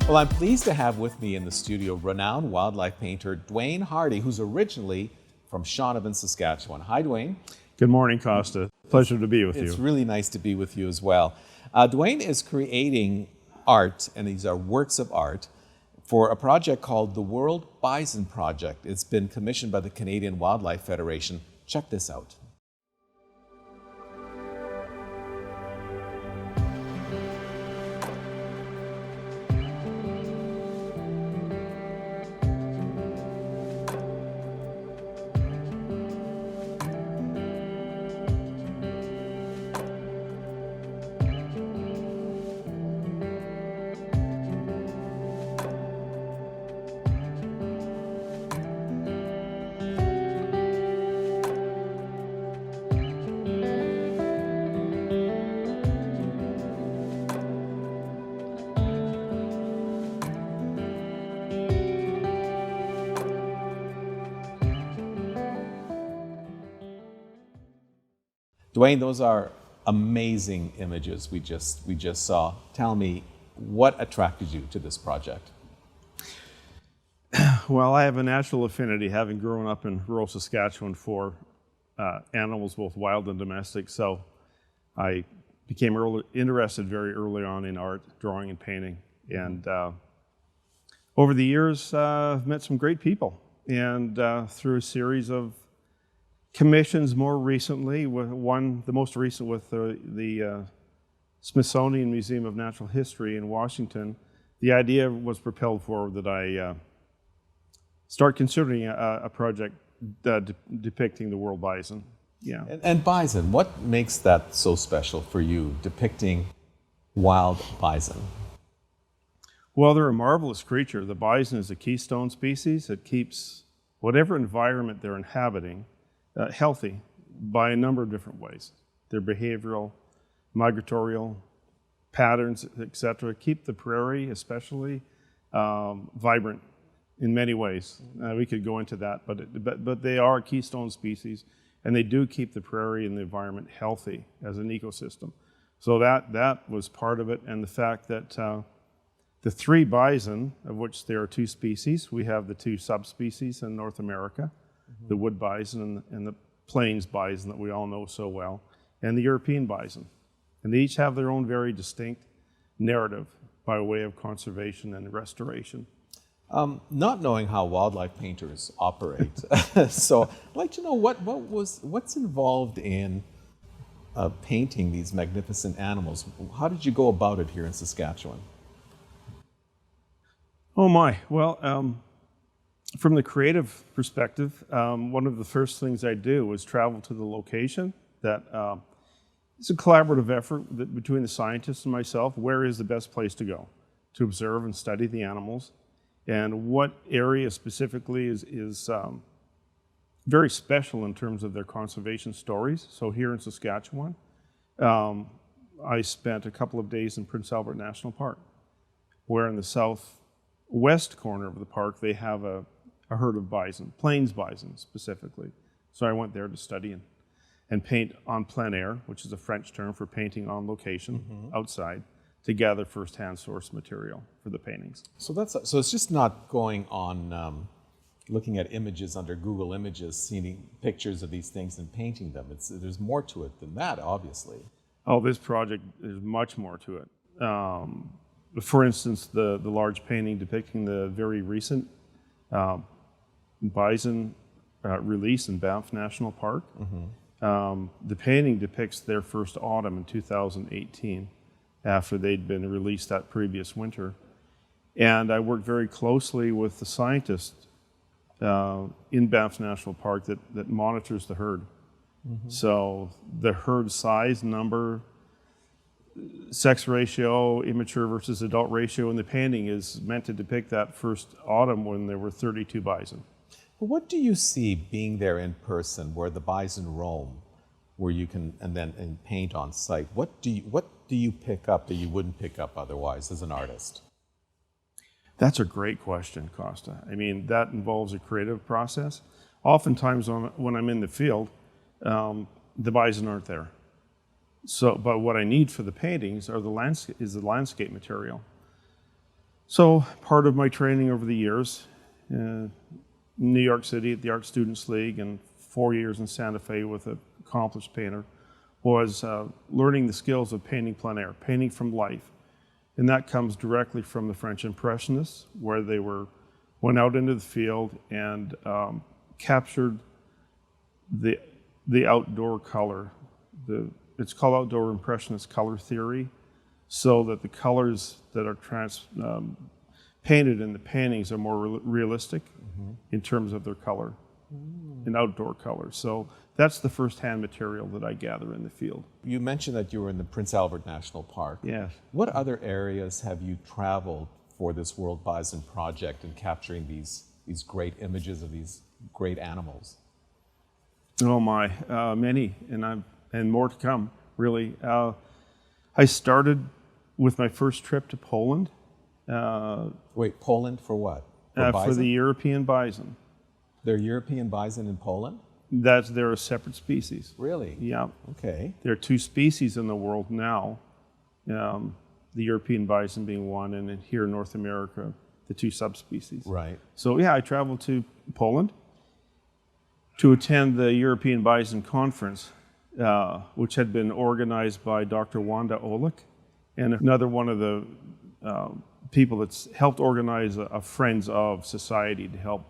Well, I'm pleased to have with me in the studio renowned wildlife painter Dwayne Harty, who's originally from Shaunavon, Saskatchewan. Hi, Dwayne. Good morning, Costa. Pleasure to be with you. It's really nice to be with you as well. Dwayne is creating art, and these are works of art, for a project called the World Bison Project. It's been commissioned by the Canadian Wildlife Federation. Check this out. Dwayne, those are amazing images we just saw. Tell me, what attracted you to this project? Well, I have a natural affinity, having grown up in rural Saskatchewan, for animals, both wild and domestic. So I became interested very early on in art, drawing and painting. And over the years, I've met some great people. And through a series of commissions more recently, the most recent with the Smithsonian Museum of Natural History in Washington, the idea was propelled forward that I start considering a project depicting the world bison. Yeah. And bison, what makes that so special for you, depicting wild bison? Well, they're a marvelous creature. The bison is a keystone species. It keeps whatever environment they're inhabiting healthy by a number of different ways. Their behavioral, migratorial patterns, etc., keep the prairie especially vibrant in many ways. We could go into that, but they are a keystone species, and they do keep the prairie and the environment healthy as an ecosystem. So that was part of it, and the fact that the three bison, of which there are two species, we have the two subspecies in North America, the wood bison and the plains bison that we all know so well, and the European bison. And they each have their own very distinct narrative by way of conservation and restoration. Not knowing how wildlife painters operate, so I'd like to know what's involved in painting these magnificent animals. How did you go about it here in Saskatchewan? Oh my, well, from the creative perspective, one of the first things I do was travel to the location. That it's a collaborative effort between the scientists and myself. Where is the best place to go to observe and study the animals, and what area specifically is very special in terms of their conservation stories. So here in Saskatchewan, I spent a couple of days in Prince Albert National Park, where in the southwest corner of the park they have a herd of bison, plains bison specifically. So I went there to study and paint en plein air, which is a French term for painting on location, outside, to gather first-hand source material for the paintings. So it's just not going on looking at images under Google Images, seeing pictures of these things and painting them. There's more to it than that, obviously. Oh, this project, there's much more to it. For instance, the large painting depicting the very recent bison release in Banff National Park. The painting depicts their first autumn in 2018, after they'd been released that previous winter. And I worked very closely with the scientist in Banff National Park that monitors the herd. So the herd size, number, sex ratio, immature versus adult ratio in the painting is meant to depict that first autumn when there were 32 bison. But what do you see being there in person, where the bison roam, where you can and paint on site? What do you pick up that you wouldn't pick up otherwise as an artist? That's a great question, Costa. I mean, that involves a creative process. Oftentimes when I'm in the field, the bison aren't there. But what I need for the paintings are the landscape material. So part of my training over the years, New York City at the Art Students League and 4 years in Santa Fe with an accomplished painter, was learning the skills of painting plein air, painting from life. And that comes directly from the French Impressionists, where they went out into the field and captured the outdoor color. It's called outdoor impressionist color theory, so that the colors that are painted in the paintings are more realistic in terms of their color, and outdoor color. So that's the first-hand material that I gather in the field. You mentioned that you were in the Prince Albert National Park. Yes. What other areas have you traveled for this World Bison Project and capturing these great images of these great animals? Oh my, many, and more to come, really. I started with my first trip to Poland. Wait, Poland for what? For the European bison. They're European bison in Poland? They're a separate species. Really? Yeah. Okay. There are 2 species in the world now, the European bison being one, and then here in North America, the 2 subspecies. Right. So yeah, I traveled to Poland to attend the European Bison Conference, which had been organized by Dr. Wanda Olick, and another one of the people that's helped organize a Friends of Society to help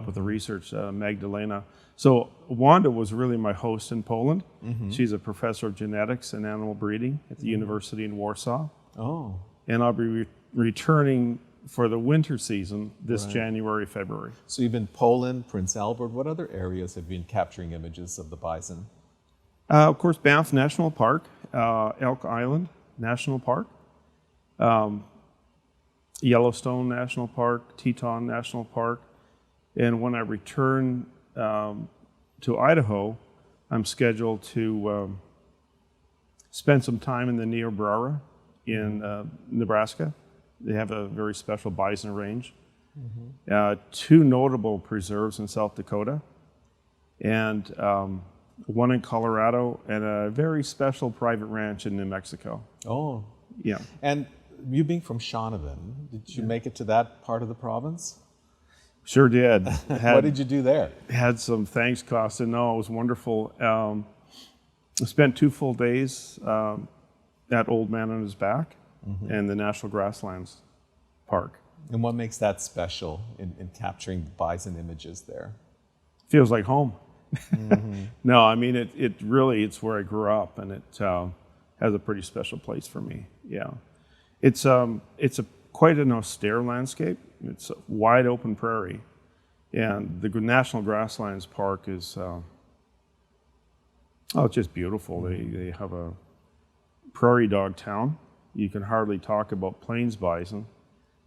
with the research, Magdalena. So Wanda was really my host in Poland. She's a professor of genetics and animal breeding at the University in Warsaw. Oh. And I'll be returning for the winter season this January, February. So you've been Poland, Prince Albert. What other areas have you been capturing images of the bison? Of course, Banff National Park, Elk Island National Park, Yellowstone National Park, Teton National Park. And when I return to Idaho, I'm scheduled to spend some time in the Niobrara in Nebraska. They have a very special bison range. 2 notable preserves in South Dakota, and one in Colorado, and a very special private ranch in New Mexico. Oh. Yeah. And you being from Shaunavon, did you make it to that part of the province? Sure did. What did you do there? Had some thanks, Costa. No, it was wonderful. I spent 2 full days at Old Man on His Back and the National Grasslands Park. And what makes that special in capturing bison images there? Feels like home. No, I mean, it really, it's where I grew up, and it has a pretty special place for me. Yeah. It's quite an austere landscape. It's a wide open prairie, and the National Grasslands Park is it's just beautiful. They have a prairie dog town. You can hardly talk about plains bison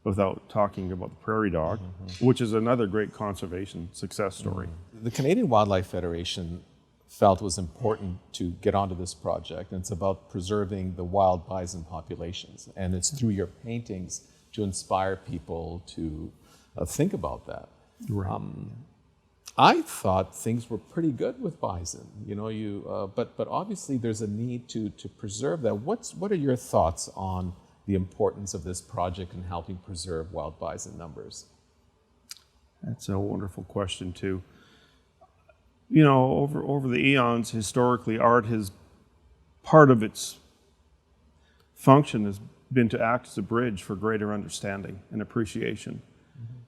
without talking about the prairie dog, which is another great conservation success story. The Canadian Wildlife Federation felt it was important to get onto this project, and it's about preserving the wild bison populations, and it's through your paintings to inspire people to think about that. Right. I thought things were pretty good with bison, but obviously there's a need to preserve that. What are your thoughts on the importance of this project in helping preserve wild bison numbers? That's a wonderful question too. Over the eons, historically, art has, part of its function has been to act as a bridge for greater understanding and appreciation.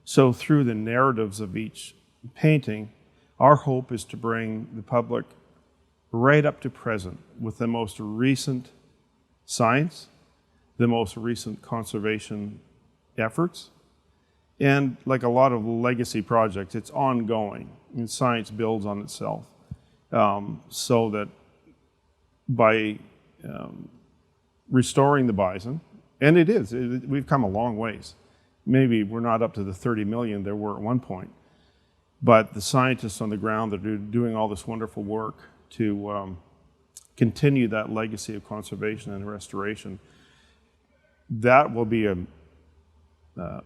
So through the narratives of each painting, our hope is to bring the public right up to present with the most recent science, the most recent conservation efforts, and like a lot of legacy projects, it's ongoing, and science builds on itself, so that by restoring the bison, and we've come a long ways. Maybe we're not up to the 30 million there were at one point, but the scientists on the ground that are doing all this wonderful work to continue that legacy of conservation and restoration, that will be an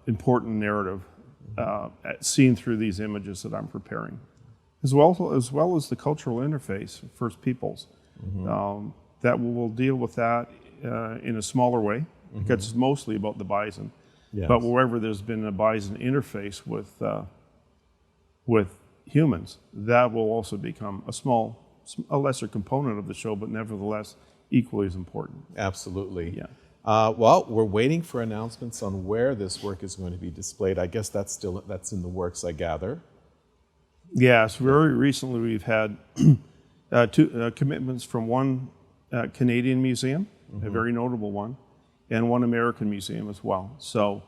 important narrative seen through these images that I'm preparing, as well as the cultural interface of First Peoples. That will deal with that in a smaller way, because it's mostly about the bison. Yes. But wherever there's been a bison interface with humans, that will also become a lesser component of the show, but nevertheless equally as important. Absolutely. Yeah. Well, we're waiting for announcements on where this work is going to be displayed. I guess that's in the works, I gather. Yes, very recently we've had two commitments from one Canadian museum, a very notable one, and one American museum as well. So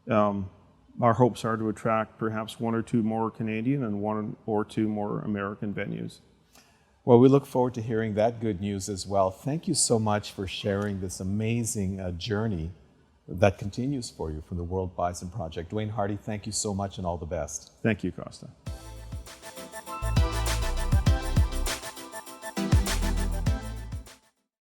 our hopes are to attract perhaps one or two more Canadian and one or two more American venues. Well, we look forward to hearing that good news as well. Thank you so much for sharing this amazing journey that continues for you from the World Bison Project. Dwayne Harty, thank you so much and all the best. Thank you, Costa.